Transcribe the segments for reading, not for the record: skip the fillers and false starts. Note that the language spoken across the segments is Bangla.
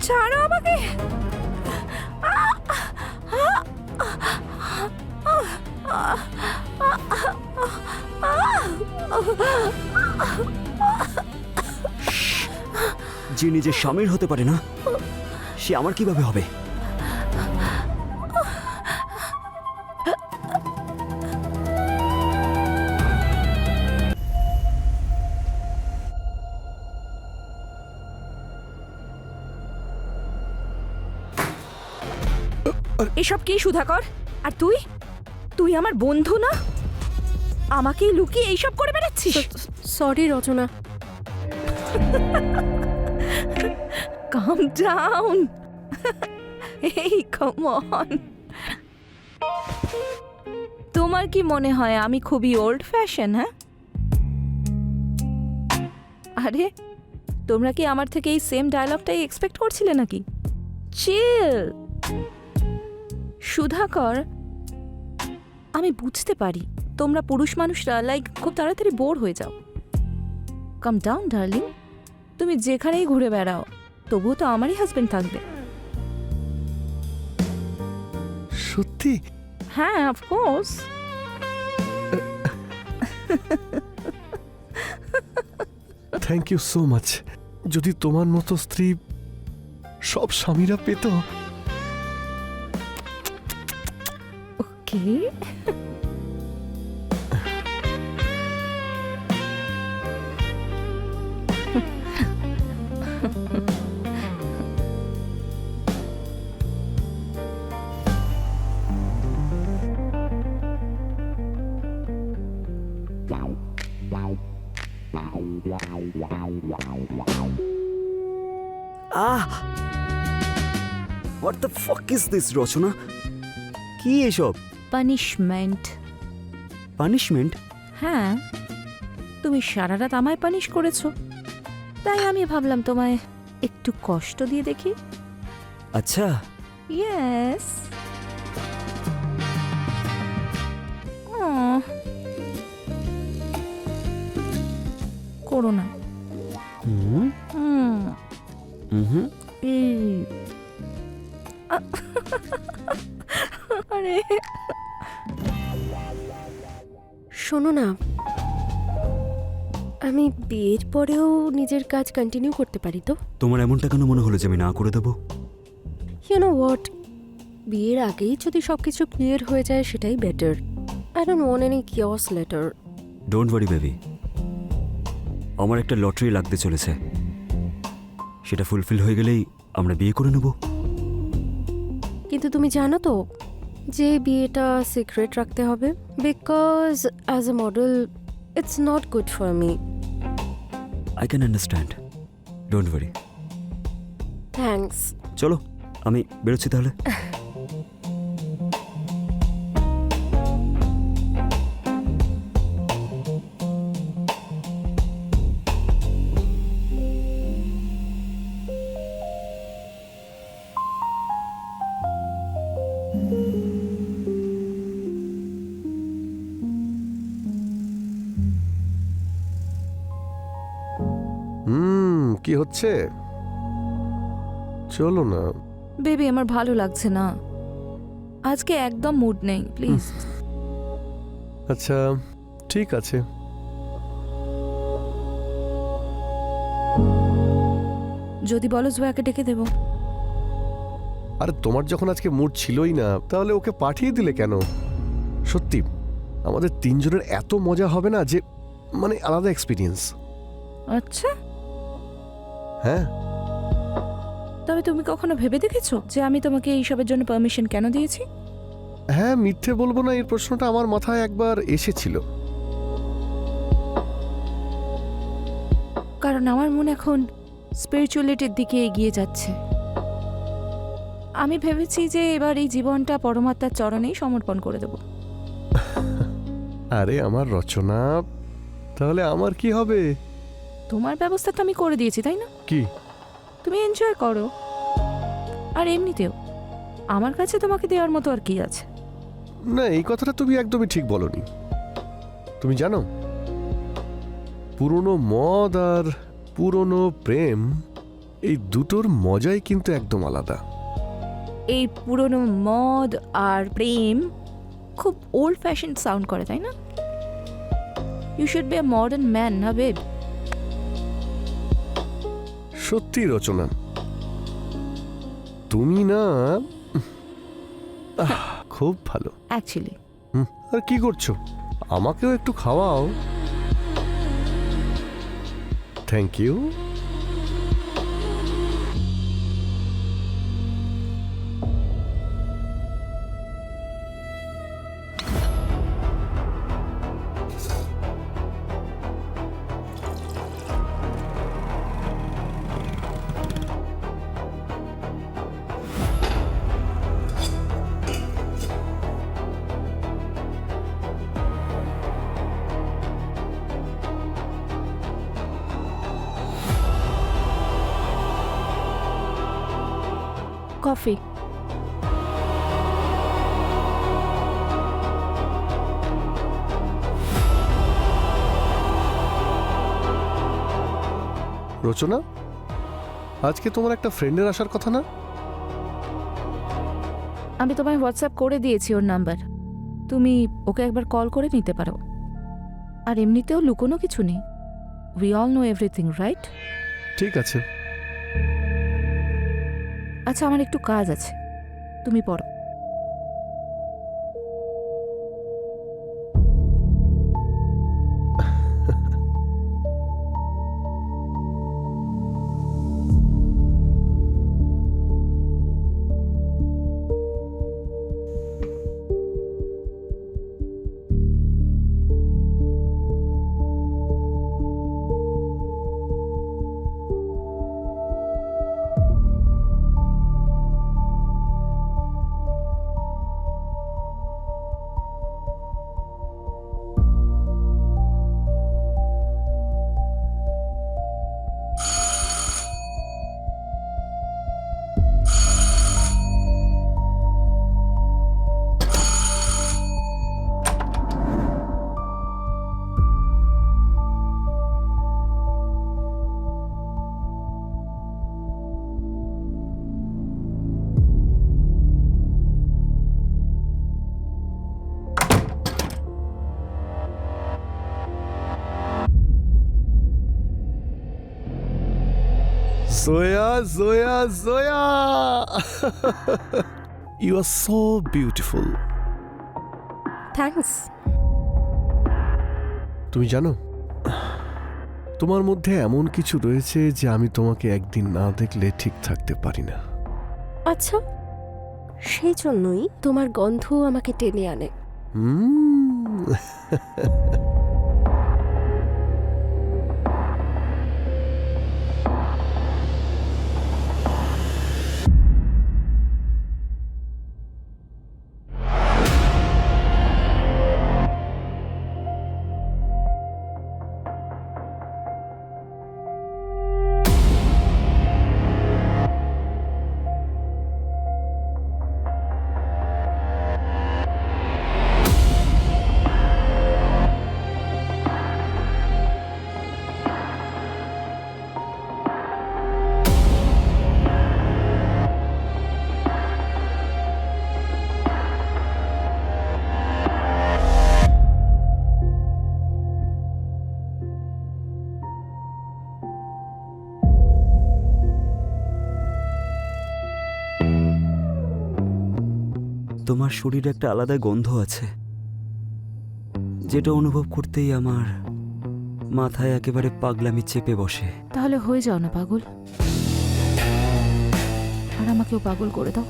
ছাড়ো আমাকে। যে নিজের স্বামীর হতে পারে না সে আমার কিভাবে হবে? এসব কি সুধাকর? আর তুই তুই আমার বন্ধু না? আমাকেই লুকিয়ে এইসব করে বেড়াচ্ছিস? সরি রচনা। কাম ডাউন। এই কাম অন। তোমার কি মনে হয় আমি খুবই ওল্ড ফ্যাশন? হ্যাঁ, আরে তোমরা কি আমার থেকে এই সেম ডায়লগটাই এক্সপেক্ট করছিলে নাকি? চিল সুধাকর, আমি বুঝতে পারি তোমরা পুরুষ মানুষরা খুব তাড়াতাড়ি বোর হয়ে যাও। কাম ডাউন ডার্লিং, তুমি যেখানেই ঘুরে বেড়াও তবুও তো আমারই হাজবেন্ড থাকবে। সত্যি? হ্যাঁ, of course. Thank you so much. যদি তোমার মতো স্ত্রী সব স্বামীরা পেত। Okay, what the fuck is this Rachana? কি এসব? পানিশমেন্ট। পানিশমেন্ট? হ্যাঁ, তুমি সারা রাত আমায় পানিশ করেছো, তাই আমি ভাবলাম তোমায় একটু কষ্ট দিয়ে দেখি। আচ্ছা, ইয়েস। করো না। হুম হুম, হুম। এই। আরে শোনো না, আমি বিয়ের পরেও নিজের কাজ কন্টিনিউ করতে পারি তো? তোমার এমনটা কেন মনে হলো যে আমি না করে দেবো? ইউ নো হোয়াট, বিয়ের আগেই যদি সবকিছু ক্লিয়ার হয়ে যায় সেটাই better. I don't want any chaos later. Don't worry baby, আমার একটা লটারি লাগতে চলেছে, সেটা ফুলফিল হয়ে গেলেই আমরা বিয়ে করে নেব। কিন্তু তুমি জানো তো যে বিয়েটা সিক্রেট রাখতে হবে, because as a model it's not good for me. I can understand, don't worry. Thanks. চলো আমি বেরোচ্ছি তাহলে। কি হচ্ছে? চলো না। বেবি, আমার ভালো লাগছে না আজকে, একদম মুড নেই, প্লিজ। আচ্ছা ঠিক আছে। যদি বলো জয়াকে ডেকে দেবো। আরে তোমার যখন আজকে মুড ছিলই না তাহলে ওকে পাঠিয়ে দিলে কেন? সত্যি আমাদের তিনজনের এত মজা হবে না যে, মানে আলাদা এক্সপিরিয়েন্স। আচ্ছা, হ্যাঁ। তবে তুমি কখনো ভেবে দেখেছো যে আমি তোমাকে এইসবের জন্য পারমিশন কেন দিয়েছি? হ্যাঁ, মিথ্যে বলবো না, এই প্রশ্নটা আমার মাথায় একবার এসেছিল। কারণ আমার মন এখন স্পিরিচুয়ালিটির দিকে এগিয়ে যাচ্ছে। আমি ভেবেছি যে এবার এই জীবনটা পরমাত্মার চরণেই সমর্পণ করে দেব। আরে আমার রচনা, তাহলে আমার কি হবে? তোমার ব্যবস্থা তো আমি করে দিয়েছি, তাই না? কি? তুমি এনজয় করো। আর এমনিতেও আমার কাছে তোমাকে দেওয়ার মতো আর কি আছে? না, এই কথাটা তুমি একদমই ঠিক বলনি। তুমি জানো, পুরনো মদ আর পুরনো প্রেম এই দুটোর মজাই কিন্তু একদম আলাদা। এই পুরনো মদ আর প্রেম খুব ওল্ড ফ্যাশন সাউন্ড করে, তাই না? You should be a modern man, না বেব? সত্যি রচনা, তুমি না খুব ভালো। অ্যাকচুয়ালি আর কি করছো? আমাকেও একটু খাওয়াও। Thank you. কফি। রচনা, আজকে তোমার একটা ফ্রেন্ডের আসার কথা না? আমি তোমায় হোয়াটসঅ্যাপ করে দিয়েছি ওর নাম্বার, তুমি ওকে একবার কল করে নিতে পারো। আর এমনিতেও লুকোনো কিছু নেই, we all know everything, right? ঠিক আছে। আচ্ছা, আমার একটু কাজ আছে, তুমি পড়ো। Zoya, Zoya, Zoya! You are so beautiful. Thanks. তুমি জানো, তোমার মধ্যে এমন কিছু রয়েছে যে আমি তোমাকে একদিন না দেখলে ঠিক থাকতে পারি না। আচ্ছা, সেই জন্যই তোমার গন্ধ আমাকে টেনে আনে। হুম। তোমার শরীরে একটা আলাদা গন্ধ আছে, যেটা অনুভব করতেই আমার মাথায় একেবারে পাগলামি চেপে বসে। তাহলে হয়ে যাও না পাগল, আর আমাকেও পাগল করে দাও।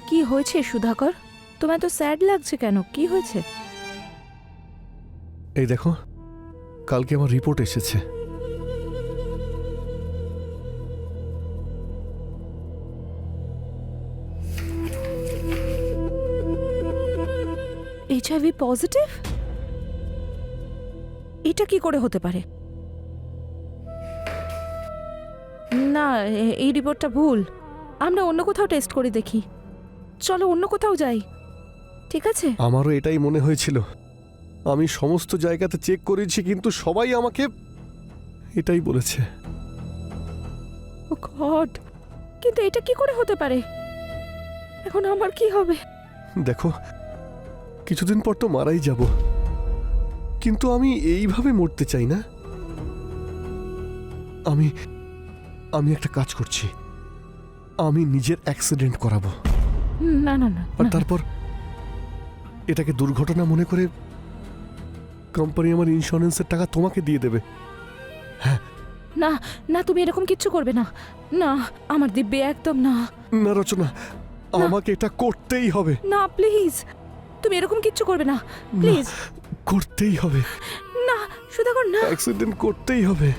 কি হয়েছে সুধাকর? তোমার তো স্যাড লাগছে কেন, কি হয়েছে? এই দেখো, কালকে আমার রিপোর্ট এসেছে। HIV positive? এটা কি করে হতে পারে? না, এই রিপোর্টটা ভুল। আমরা অন্য কোথাও টেস্ট করে দেখি। চলো অন্য কোথাও যাই, ঠিক আছে? আমারও এটাই মনে হয়েছিল। আমি সমস্ত জায়গাতে চেক করেছি, কিন্তু সবাই আমাকে এটাই বলেছে। ও গড, কিন্তু এটা কি করে হতে পারে? এখন আমার কি হবে? দেখো, কিছুদিন পর তো মারাই যাব, কিন্তু আমি এইভাবে মরতে চাই না। আমি আমি একটা কাজ করছি, আমি নিজের অ্যাক্সিডেন্ট করাবো, না না না আর না, তারপর এটাকে দুর্ঘটনা মনে করে কোম্পানি আমার ইন্স্যুরেন্সের টাকা তোমাকে দিয়ে দেবে। না না, তুমি এরকম কিচ্ছু করবে না। না, আমার দিব্যি একদম না। না রচনা, আমাকে এটা করতেই হবে। না প্লিজ, তুমি এরকম কিচ্ছু করবে না, প্লিজ। করতেই হবে, না সুধাকর, না। অ্যাক্সিডেন্ট করতেই হবে।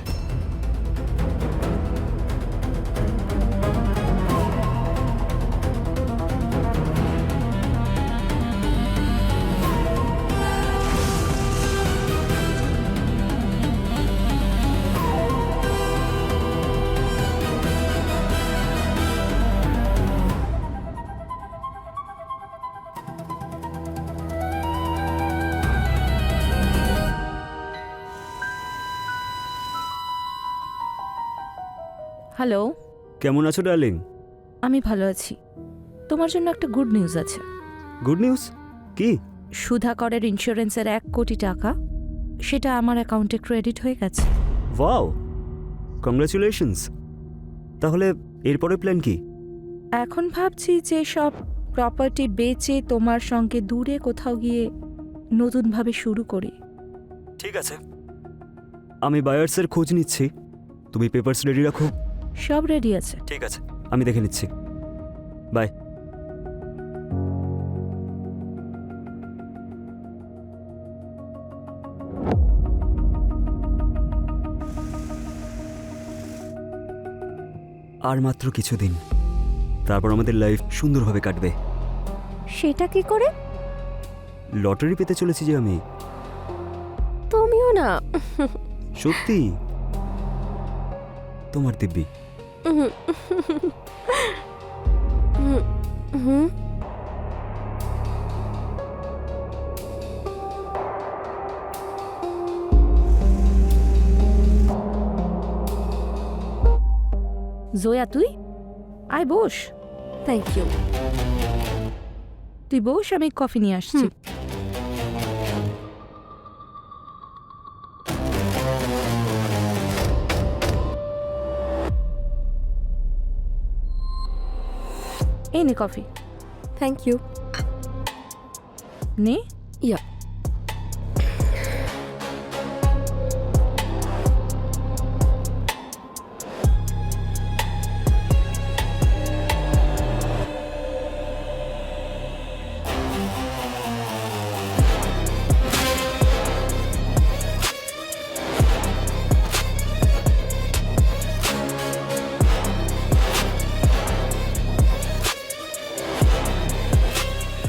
হ্যালো, কেমন আছো ডার্লিং? আমি ভালো আছি। তোমার জন্য একটা গুড নিউজ আছে। Good news? কি? সুধাকরের ইন্স্যুরেন্সের 1 কোটি টাকা, সেটা আমার অ্যাকাউন্টে ক্রেডিট হয়ে গেছে। Wow, congratulations. তাহলে এরপরে প্ল্যান কি? এখন ভাবছি যে সব প্রপার্টি বেচে তোমার সঙ্গে দূরে কোথাও গিয়ে নতুনভাবে শুরু করি। ঠিক আছে, আমি বায়ার্সের খোঁজ নিচ্ছি। তুমি পেপারস রেডি রাখো। সব রেডি আছে। ঠিক আছে, আমি দেখে নিচ্ছি। বাই। আর মাত্র কিছুদিন, তারপর আমাদের লাইফ সুন্দরভাবে কাটবে। সেটা কি করে? লটারি পেতে চলেছি যে আমি। তুমিও না। সত্যি, তোমার দিব্যি। হুম, জয়া, তুই আয়, বস। Thank you. তুই বস, আমি কফি নিয়ে আসছি। এই নে কফি, থ্যাংক ইউ। নে। ইয়া।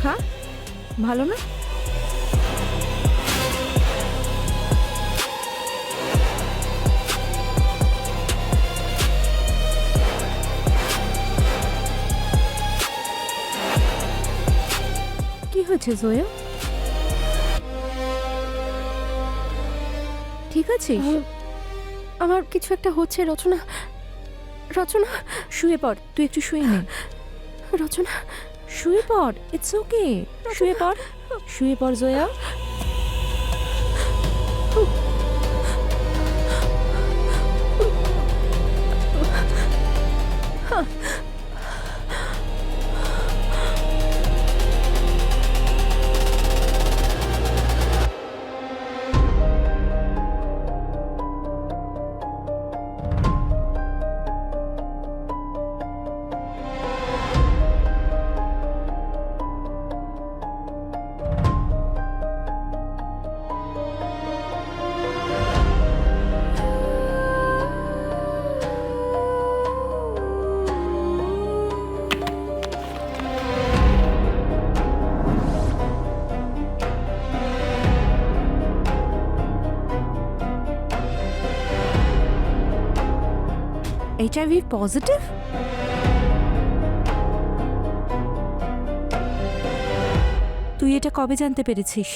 খা, ভালো না? কি হয়েছে জয়া? ঠিক আছে? আমার কিছু একটা হচ্ছে রচনা। রচনা, শুয়ে পড়, তুই একটু শুয়ে নে। রচনা, শুয়ে পড়, ইটস ওকে। শুয়ে পড়, শুয়ে পড় জয়া। HIV positive? তুই এটা কবে জানতে পেরেছিস?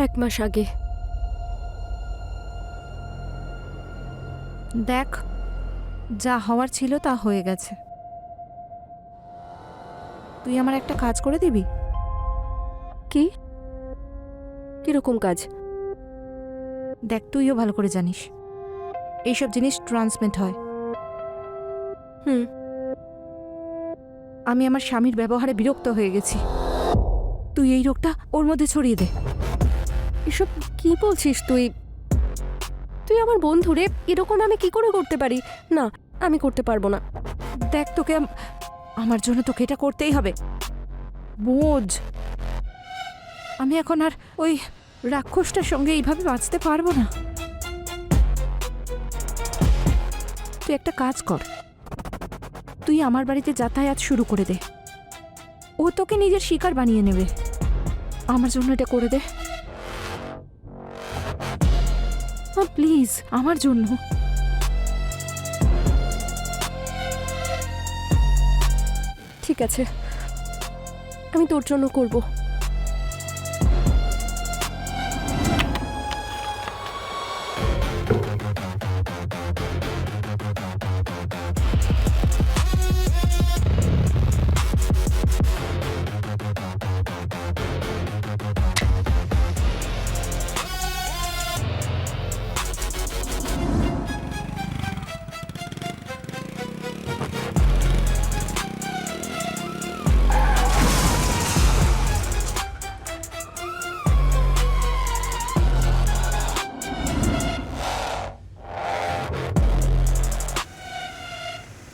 1 মাস আগে। দেখ, যা হওয়ার ছিল তা হয়ে গেছে। তুই আমার একটা কাজ করে দিবি? কি? কিরকম কাজ? দেখ, তুইও ভালো করে জানিস এইসব জিনিস ট্রান্সমিট হয়। হুম। আমি আমার স্বামীর ব্যবহারে বিরক্ত হয়ে গেছি। তুই এই রোগটা ওর মধ্যে ছড়িয়ে দে। এসব কি বলছিস তুই? তুই আমার বন্ধু রে, এরকম আমি কি করে করতে পারি? না, আমি করতে পারবো না। দেখ, তোকে আমার জন্য তোকে এটা করতেই হবে। বোঝ, আমি এখন আর ওই রাক্ষসটার সঙ্গে এইভাবে বাঁচতে পারবো না। তুই একটা কাজ কর, তুই আমার বাড়িতে যাতায়াত শুরু করে দে। ও তোকে নিজের শিকার বানিয়ে নেবে। আমার জন্য এটা করে দে প্লিজ, আমার জন্য। ঠিক আছে, আমি তোর জন্য করব।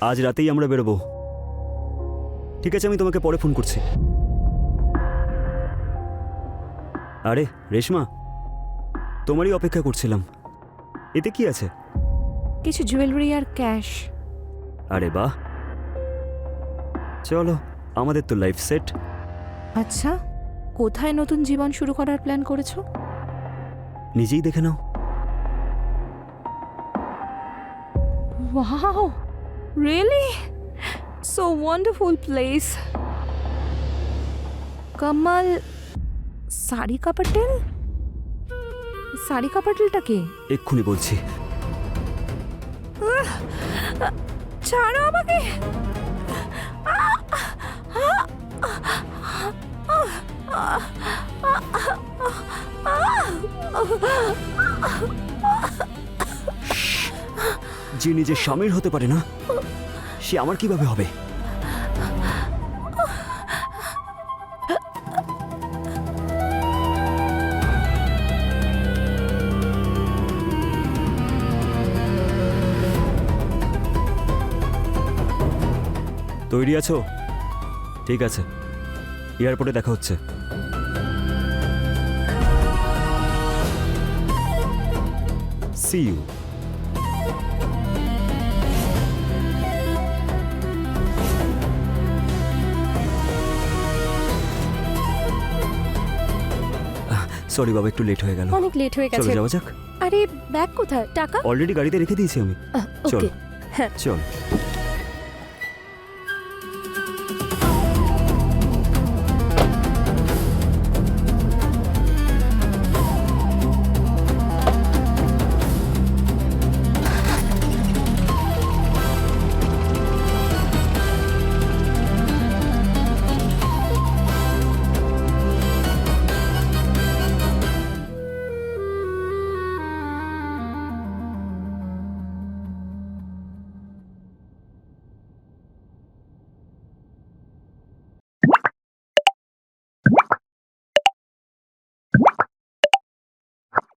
আজ রাতেই আমরা বেরোবো। ঠিক আছে, আমি তোমাকে পরে ফোন করছি। আরে রেশমা, তোমারই অপেক্ষা করছিলাম। এতে কি আছে? কিছু জুয়েলারি আর ক্যাশ। আরে বাহ, চলো, আমাদের তো লাইফ সেট। আচ্ছা, কোথায় নতুন জীবন শুরু করার প্ল্যান করেছো? নিজেই দেখে নাও। Wow, really? So wonderful place. Kamal, Sarika Patel? Sarika পটেলটা কে? এক্ষুনি বলছি। ছাড়ো আমাকে। যে নিজের স্বামীর হতে পারে না, সে আমার কিভাবে হবে? তৈরি আছো? ঠিক আছে, এয়ারপোর্টে দেখা হচ্ছে। C you. সরি বাবা, একটু লেট হয়ে গেল। অনেক লেট হয়ে চলো গেছে। যাওয়া যাক। আরে ব্যাগ কোথায়? টাকা? অলরেডি গাড়িতে রেখে দিয়েছি আমি। চল। ওকে, হ্যাঁ। চল।